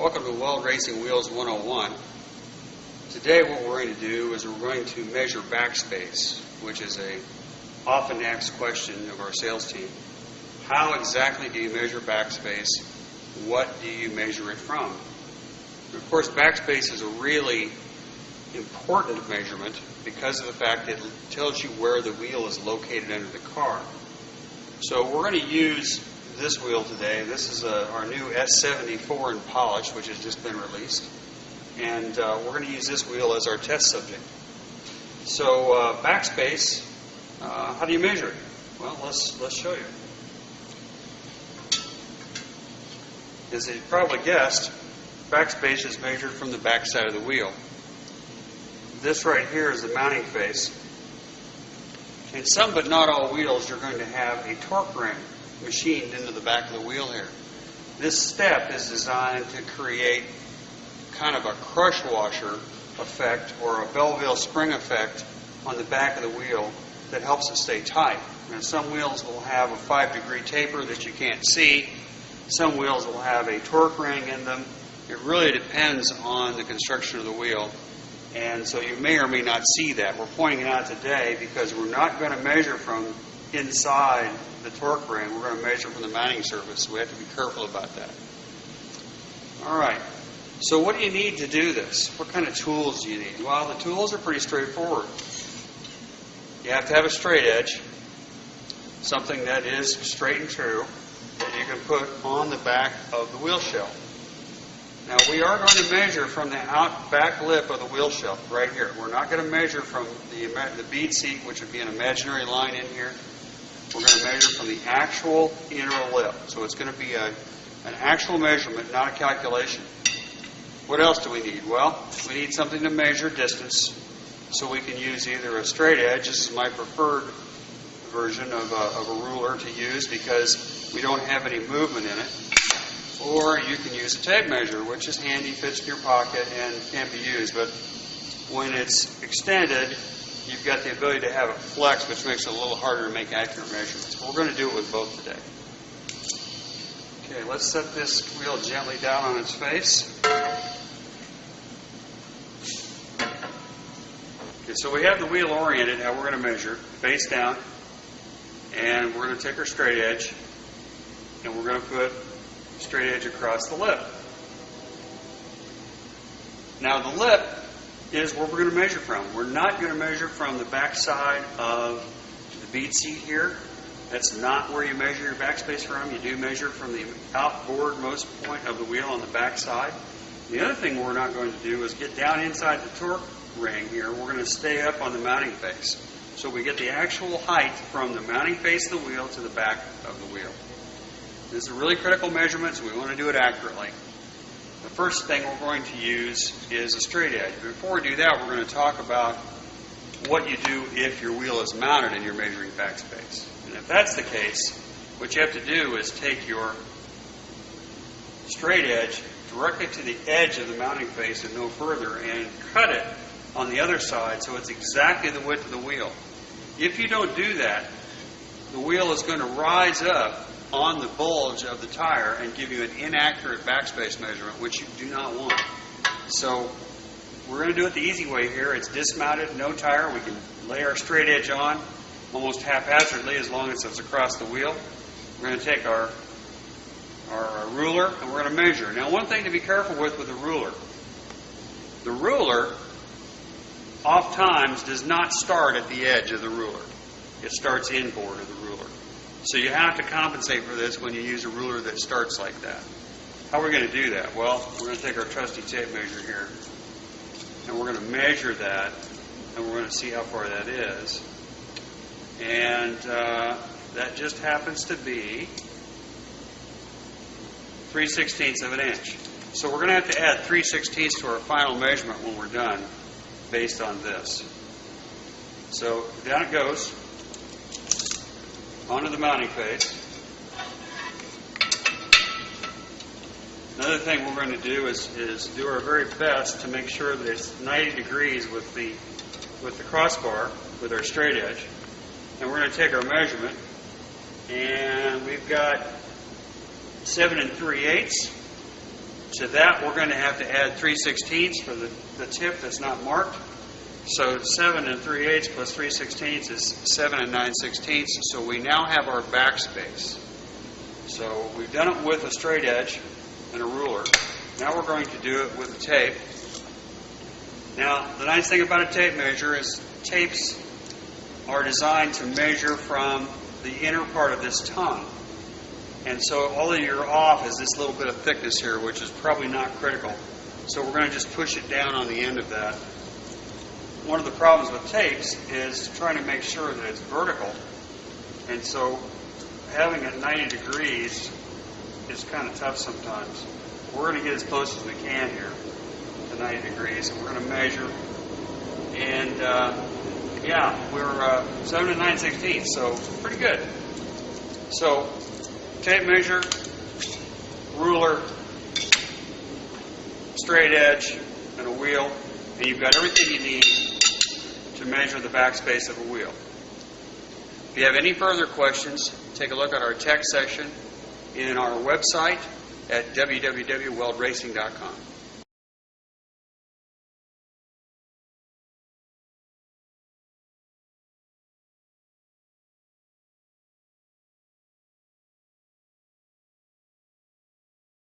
Welcome to Weld Racing Wheels 101. Today what we're going to do is we're going to measure backspace, which is a often asked question of our sales team. How exactly do you measure backspace? What do you measure it from? Of course, backspace is a really important measurement because of the fact that it tells you where the wheel is located under the car. So we're going to use this wheel today. This is our new S74 in polish, which has just been released, and we're going to use this wheel as our test subject. So backspace, how do you measure it? Well, let's show you. As you probably guessed, backspace is measured from the back side of the wheel. This right here is the mounting face. In some but not all wheels, you're going to have a torque ring machined into the back of the wheel here. This step is designed to create kind of a crush washer effect or a Belleville spring effect on the back of the wheel that helps it stay tight. And some wheels will have a 5-degree taper that you can't see. Some wheels will have a torque ring in them. It really depends on the construction of the wheel. And so you may or may not see that. We're pointing it out today because we're not going to measure from inside the torque ring. We're going to measure from the mounting surface. So we have to be careful about that. Alright, so what do you need to do this? What kind of tools do you need? Well, the tools are pretty straightforward. You have to have a straight edge, something that is straight and true, that you can put on the back of the wheel shell. Now we are going to measure from the back lip of the wheel shell right here. We're not going to measure from the bead seat, which would be an imaginary line in here. We're going to measure from the actual inner lip. So it's going to be an actual measurement, not a calculation. What else do we need? Well, we need something to measure distance. So we can use either a straight edge. This is my preferred version of a ruler to use because we don't have any movement in it. Or you can use a tape measure, which is handy, fits in your pocket, and can be used. But when it's extended, you've got the ability to have it flex, which makes it a little harder to make accurate measurements. But we're going to do it with both today. Okay, let's set this wheel gently down on its face. Okay, so we have the wheel oriented. Now we're going to measure face down, and we're going to take our straight edge, and we're going to put straight edge across the lip. Now the lip is where we're going to measure from. We're not going to measure from the back side of the bead seat here. That's not where you measure your backspace from. You do measure from the outboardmost point of the wheel on the back side. The other thing we're not going to do is get down inside the torque ring here. We're going to stay up on the mounting face. So we get the actual height from the mounting face of the wheel to the back of the wheel. This is a really critical measurement, so we want to do it accurately. The first thing we're going to use is a straight edge. Before we do that, we're going to talk about what you do if your wheel is mounted and you're measuring backspace. And if that's the case, what you have to do is take your straight edge directly to the edge of the mounting face and no further and cut it on the other side so it's exactly the width of the wheel. If you don't do that, the wheel is going to rise up on the bulge of the tire and give you an inaccurate backspace measurement, which you do not want. So we're going to do it the easy way here. It's dismounted, no tire. We can lay our straight edge on almost haphazardly as long as it's across the wheel. We're going to take our ruler and we're going to measure. Now, one thing to be careful with the ruler oftentimes does not start at the edge of the ruler. It starts inboard of the ruler. So you have to compensate for this when you use a ruler that starts like that. How are we going to do that? Well, we're going to take our trusty tape measure here, and we're going to measure that, and we're going to see how far that is. And that just happens to be 3/16 of an inch. So we're going to have to add 3/16 to our final measurement when we're done based on this. So down it goes onto the mounting face. Another thing we're going to do is do our very best to make sure that it's 90 degrees with the crossbar, with our straight edge. And we're going to take our measurement, and we've got 7 3/8. To that, we're going to have to add 3/16 for the tip that's not marked. So 7 3/8 plus 3/16 is 7 9/16. So we now have our backspace. So we've done it with a straight edge and a ruler. Now we're going to do it with a tape. Now, the nice thing about a tape measure is tapes are designed to measure from the inner part of this tongue. And so all that you're off is this little bit of thickness here, which is probably not critical. So we're going to just push it down on the end of that. One of the problems with tapes is trying to make sure that it's vertical. And so having it 90 degrees is kind of tough sometimes. We're going to get as close as we can here to 90 degrees, and we're going to measure. And yeah, we're 7 9/16, so pretty good. So tape measure, ruler, straight edge, and a wheel, and you've got everything you need to measure the backspace of a wheel. If you have any further questions, take a look at our tech section in our website at www.weldracing.com.